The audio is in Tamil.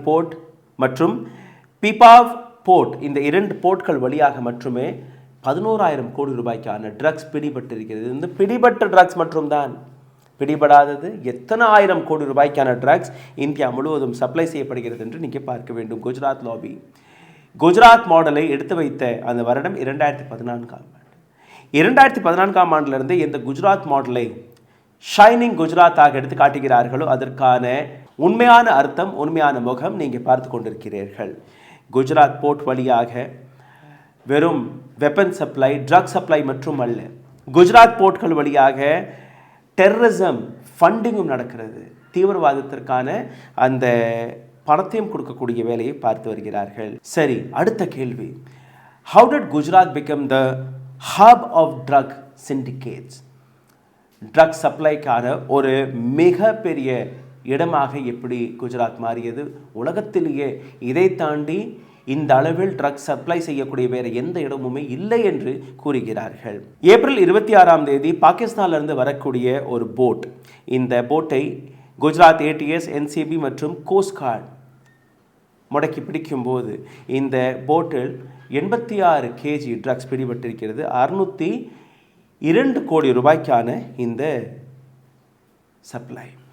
போர்ட் மற்றும் பிபாவ் போர்ட், இந்த 2 போர்ட்கள் வழியாக மட்டுமே 11,000 கோடி ரூபாய்க்கான ட்ரக்ஸ் பிடிபட்டிருக்கிறது. இந்த பிடிபட்ட ட்ரக்ஸ் மட்டும்தான், பிடிபடாதது எத்தனை ஆயிரம் கோடி ரூபாய்க்கான ட்ரக்ஸ் இந்தியா முழுவதும் சப்ளை செய்யப்படுகிறது என்று நீங்கள் பார்க்க வேண்டும். குஜராத் லாபி குஜராத் மாடலை எடுத்து வைத்த அந்த வருடம் 2014ஆம் ஆண்டு. 2014ஆம் ஆண்டிலிருந்து இந்த குஜராத் மாடலை ஷைனிங் குஜராத்தாக எடுத்து காட்டுகிறார்களோ அதற்கான உண்மையான அர்த்தம், உண்மையான முகம் நீங்கள் பார்த்து கொண்டிருக்கிறீர்கள். குஜராத் போர்ட் வழியாக வெறும் வெப்பன் சப்ளை, ட்ரக் சப்ளை மற்றும் அல்ல, குஜராத் போர்ட்கள் வழியாக டெரரிசம் ஃபண்டிங்கும் நடக்கிறது. தீவிரவாதத்திற்கான அந்த பணத்தையும் கொடுக்கக்கூடிய வேலையை பார்த்து வருகிறார்கள். சரி, அடுத்த கேள்வி, how did Gujarat become the hub of drug syndicates? Drug சப்ளைக்கான ஒரு மிகப்பெரிய இடமாக எப்படி குஜராத் மாறியது? உலகத்திலேயே இதை தாண்டி இந்த அளவில் ட்ரக் சப்ளை செய்யக்கூடிய வேறு எந்த இடமுமே இல்லை என்று கூறுகிறார்கள். ஏப்ரல் 26ஆம் தேதி பாகிஸ்தானிலிருந்து வரக்கூடிய ஒரு போட், இந்த போட்டை குஜராத் ATS, NCB மற்றும் கோஸ்ட் கார்டு முடக்கி பிடிக்கும்போது இந்த போட்டில் 86 kg ட்ரக்ஸ் பிடிபட்டிருக்கிறது. 602 கோடி ரூபாய்க்கான இந்த சப்ளை.